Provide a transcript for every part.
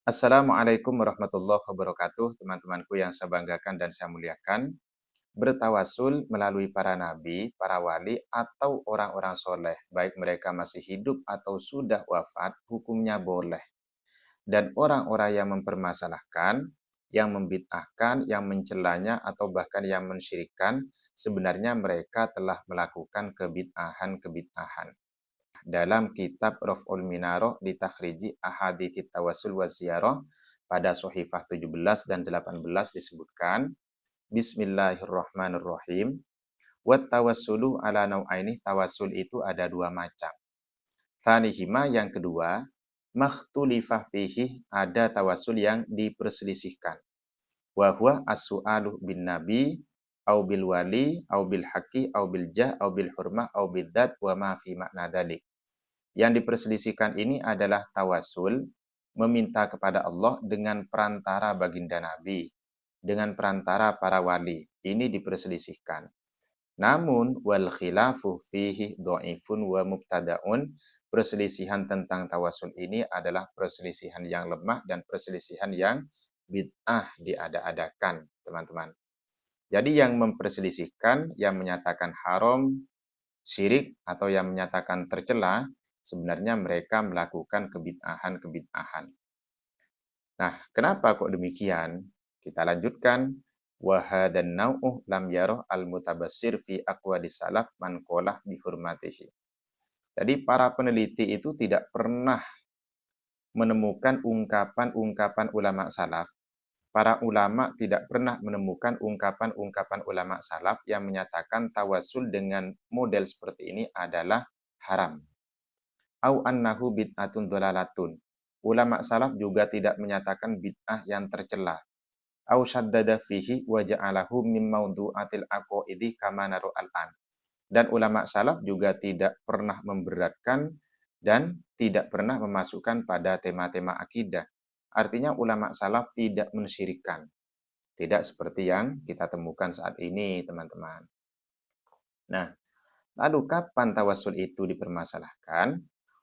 Assalamualaikum warahmatullahi wabarakatuh, teman-temanku yang saya banggakan dan saya muliakan. Bertawasul melalui para nabi, para wali, atau orang-orang soleh, baik mereka masih hidup atau sudah wafat, hukumnya boleh. Dan orang-orang yang mempermasalahkan, yang membid'ahkan, yang mencelanya, atau bahkan yang mensyirikkan, sebenarnya mereka telah melakukan kebid'ahan-kebid'ahan. Dalam kitab Raf'ul Minaro di takhriji ahadits tawassul wa ziyarah pada Shahifah 17 dan 18 disebutkan Bismillahirrahmanirrahim. Wat tawassulu ala nau'aini, tawassul itu ada dua macam. Tsanihima, yang kedua, makhtulifah fihi, ada tawassul yang diperselisihkan. Wa huwa as-su'alu bin nabi au bil wali au bil haqqi au bil jah au bil hurmah au bidzat wa ma fi makna dzalik. Yang diperselisihkan ini adalah tawasul, meminta kepada Allah dengan perantara baginda Nabi, dengan perantara para wali. Ini diperselisihkan. Namun wal khilafu fihi dhaifun wa mubtadaun. Perselisihan tentang tawasul ini adalah perselisihan yang lemah dan perselisihan yang bid'ah, diada-adakan, teman-teman. Jadi yang memperselisihkan, yang menyatakan haram, syirik, atau yang menyatakan tercela, sebenarnya mereka melakukan kebid'ahan-kebid'ahan. Nah, kenapa kok demikian? Kita lanjutkan. Wahadan nau'uh lam yaroh al-mutabassir fi aqwadis salaf man qolah bihurmatihi. Jadi para peneliti itu tidak pernah menemukan ungkapan-ungkapan ulama salaf. Para ulama tidak pernah menemukan ungkapan-ungkapan ulama salaf yang menyatakan tawasul dengan model seperti ini adalah haram. Au annahu bid'atun dhalalatun. Ulama salaf juga tidak menyatakan bid'ah yang tercela. Au syaddada fihi wa ja'alahu min mawdu'atil aqaidi kama naru al-an. Dan ulama salaf juga tidak pernah memberatkan dan tidak pernah memasukkan pada tema-tema akidah. Artinya ulama salaf tidak mensyirikkan. Tidak seperti yang kita temukan saat ini, teman-teman. Nah, lalu kapan tawasul itu dipermasalahkan?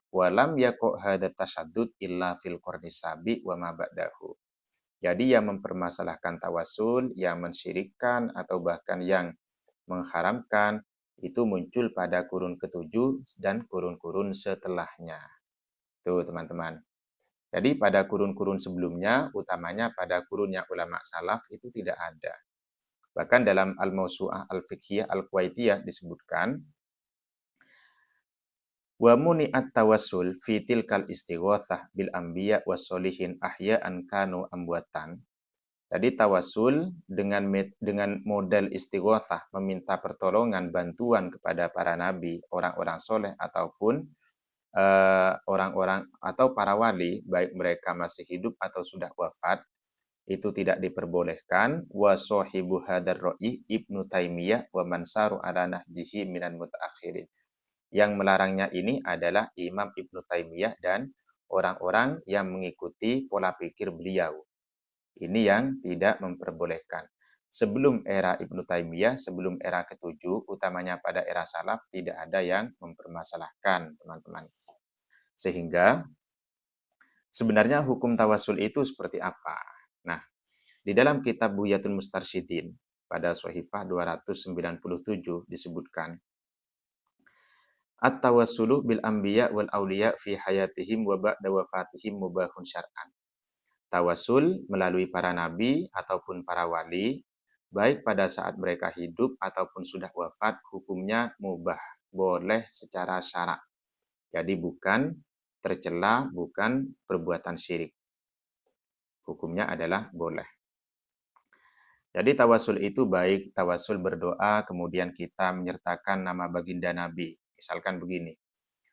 Walam yaqo hadat tasaddud illa fil qarni sabi wa ma ba'dahu. Jadi yang mempermasalahkan tawasul, yang mensyirikkan atau bahkan yang mengharamkan itu muncul pada kurun ketujuh dan kurun-kurun setelahnya. Tuh, teman-teman. Jadi pada kurun-kurun sebelumnya, utamanya pada kurunnya ulama salaf, itu tidak ada. Bahkan dalam Al-Mawsu'ah Al-Fiqhiyah Al-Kuwaitiyah disebutkan, wa muni'at tawassul fi tilkal istighothah bil anbiya wassolihin ahya'an kanu amwatan. Jadi tawasul dengan model istighothah, meminta pertolongan, bantuan kepada para nabi, orang-orang soleh ataupun orang-orang atau para wali, baik mereka masih hidup atau sudah wafat, itu tidak diperbolehkan. Wa sahibu hadar ra'i Ibnu Taimiyah wa mansaru ala nahjihi minan mutaakhirin. Yang melarangnya ini adalah Imam Ibnu Taimiyah dan orang-orang yang mengikuti pola pikir beliau. Ini yang tidak memperbolehkan. Sebelum era Ibnu Taimiyah, sebelum era ketujuh, utamanya pada era salaf, tidak ada yang mempermasalahkan, teman-teman. Sehingga sebenarnya hukum tawasul itu seperti apa? Nah, di dalam kitab Buyatul Mustarsyidin pada Shahifah 297 disebutkan, At-tawassulu bil anbiya wal auliya fi hayatihim wa ba'da wafatihim mubahun syar'an. Tawasul melalui para nabi ataupun para wali, baik pada saat mereka hidup ataupun sudah wafat, hukumnya mubah, boleh secara syarak. Jadi bukan tercela, bukan perbuatan syirik. Hukumnya adalah boleh. Jadi tawasul itu baik tawasul berdoa, kemudian kita menyertakan nama baginda Nabi. Misalkan begini,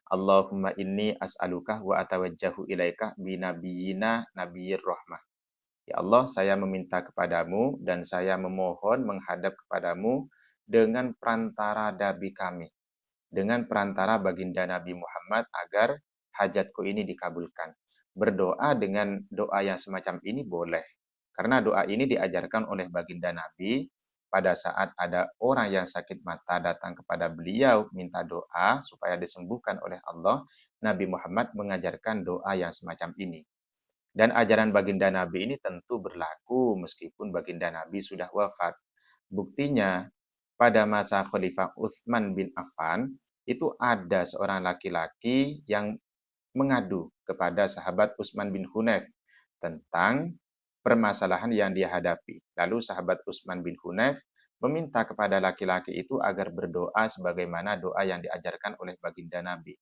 Allahumma inni as'aluka wa atawajjahu ilaika binabiyina nabiyyir rahmah. Ya Allah, saya meminta kepadamu dan saya memohon menghadap kepadamu dengan perantara Nabi kami, dengan perantara baginda Nabi Muhammad agar hajatku ini dikabulkan. Berdoa dengan doa yang semacam ini boleh. Karena doa ini diajarkan oleh baginda Nabi pada saat ada orang yang sakit mata datang kepada beliau minta doa supaya disembuhkan oleh Allah. Nabi Muhammad mengajarkan doa yang semacam ini. Dan ajaran baginda Nabi ini tentu berlaku meskipun baginda Nabi sudah wafat. Buktinya, pada masa Khalifah Utsman bin Affan, itu ada seorang laki-laki yang mengadu kepada sahabat Utsman bin Hunayf tentang permasalahan yang dia hadapi. Lalu sahabat Utsman bin Hunayf meminta kepada laki-laki itu agar berdoa sebagaimana doa yang diajarkan oleh baginda Nabi.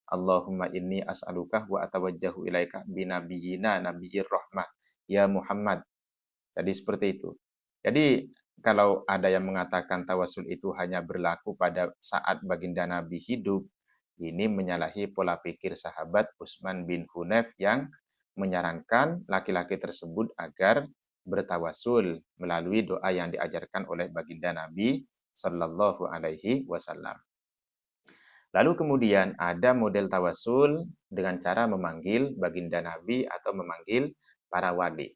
Allahumma inni as'aluka wa atawajjahu ilaika binabiyyina nabiyyir rahmah ya Muhammad. Jadi seperti itu. Jadi kalau ada yang mengatakan tawasul itu hanya berlaku pada saat baginda Nabi hidup, ini menyalahi pola pikir sahabat Utsman bin Hunayf yang menyarankan laki-laki tersebut agar bertawasul melalui doa yang diajarkan oleh baginda Nabi Shallallahu Alaihi Wasallam. Lalu kemudian ada model tawasul dengan cara memanggil baginda Nabi atau memanggil para wali.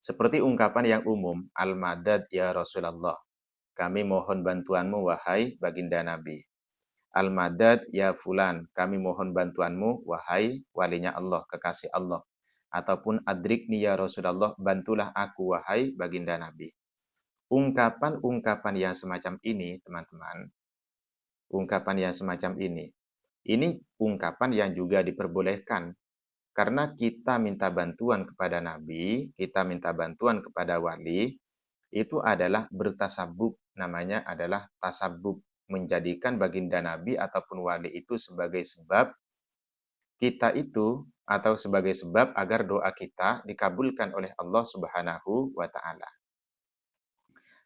Seperti ungkapan yang umum, Al-Madad ya Rasulullah. Kami mohon bantuanmu wahai baginda Nabi. Al-Madad ya Fulan. Kami mohon bantuanmu wahai walinya Allah, kekasih Allah. Ataupun Adrikni ya Rasulullah. Bantulah aku wahai baginda Nabi. Ungkapan-ungkapan yang semacam ini, teman-teman. Ungkapan yang semacam ini. Ini ungkapan yang juga diperbolehkan. Karena kita minta bantuan kepada Nabi, kita minta bantuan kepada wali, itu adalah bertasabuk, namanya adalah tasabuk, menjadikan baginda Nabi ataupun wali itu sebagai sebab kita itu atau sebagai sebab agar doa kita dikabulkan oleh Allah Subhanahu wa taala.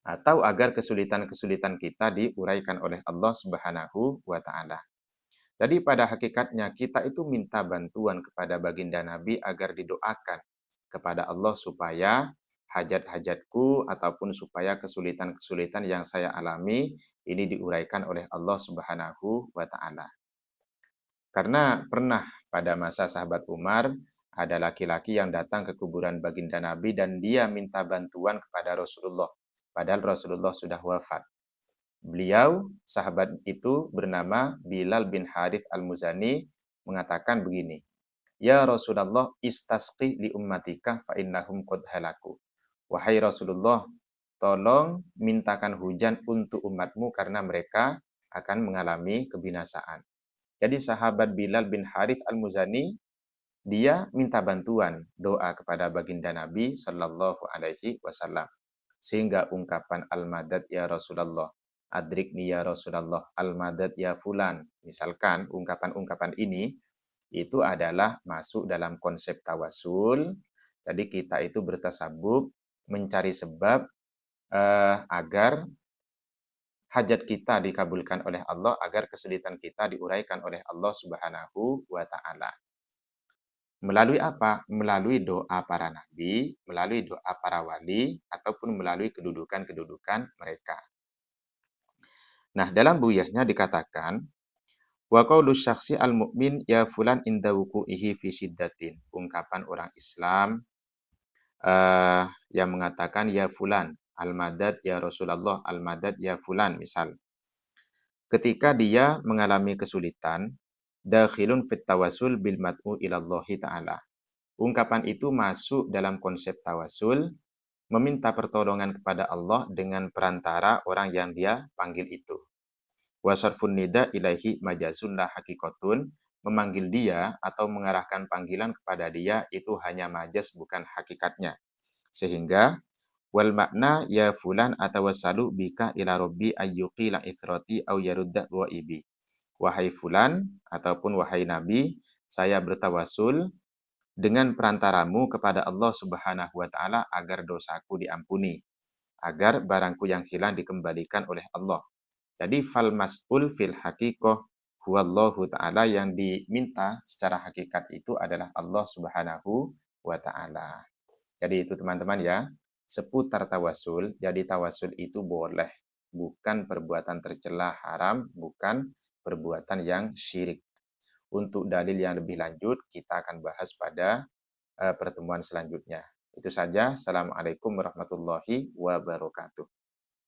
Atau agar kesulitan-kesulitan kita diuraikan oleh Allah Subhanahu wa taala. Jadi pada hakikatnya kita itu minta bantuan kepada baginda Nabi agar didoakan kepada Allah supaya hajat-hajatku ataupun supaya kesulitan-kesulitan yang saya alami ini diuraikan oleh Allah Subhanahu wa taala. Karena pernah pada masa sahabat Umar ada laki-laki yang datang ke kuburan baginda Nabi dan dia minta bantuan kepada Rasulullah. Padahal Rasulullah sudah wafat. Beliau, sahabat itu bernama Bilal bin Harith al-Muzani, mengatakan begini, Ya Rasulullah, istasqi li ummatika fa innahum qad halaku. Wahai Rasulullah, tolong mintakan hujan untuk umatmu karena mereka akan mengalami kebinasaan. Jadi sahabat Bilal bin Harith al-Muzani, dia minta bantuan doa kepada baginda Nabi Shallallahu Alaihi Wasallam. Sehingga ungkapan al-madad ya Rasulullah, adrikni ya Rasulullah, al-madad ya fulan. Misalkan ungkapan-ungkapan ini itu adalah masuk dalam konsep tawasul. Jadi kita itu bertasabuk mencari sebab agar hajat kita dikabulkan oleh Allah, agar kesulitan kita diuraikan oleh Allah Subhanahu wa taala. Melalui apa? Melalui doa para nabi, melalui doa para wali, ataupun melalui kedudukan-kedudukan mereka. Nah, dalam buyahnya dikatakan, wa qaulu syakhsi al-mu'min ya fulan inda wuku'ihi fi siddatin. Ungkapan orang Islam yang mengatakan ya fulan, al-madad ya Rasulullah, al-madad ya fulan, misal. Ketika dia mengalami kesulitan, dakhilun fit tawasul bil mat'u ilallahi ta'ala. Ungkapan itu masuk dalam konsep tawasul, meminta pertolongan kepada Allah dengan perantara orang yang dia panggil itu. Wasarfun nida ilaihi majazun la hakikatun, memanggil dia atau mengarahkan panggilan kepada dia itu hanya majas bukan hakikatnya. Sehingga wal makna ya fulan atawassalu bika ila rabbi ayyuqila ithrati au yarudda ghaibi. Wahai fulan ataupun wahai nabi, saya bertawasul dengan perantaramu kepada Allah Subhanahu wa taala agar dosaku diampuni, agar barangku yang hilang dikembalikan oleh Allah. Jadi fal mas'ul fil haqiqah huwallahu taala, yang diminta secara hakikat itu adalah Allah Subhanahu wa taala. Jadi itu teman-teman ya, seputar tawasul. Jadi tawasul itu boleh, bukan perbuatan tercela haram, bukan perbuatan yang syirik. Untuk dalil yang lebih lanjut kita akan bahas pada pertemuan selanjutnya. Itu saja. Assalamualaikum warahmatullahi wabarakatuh.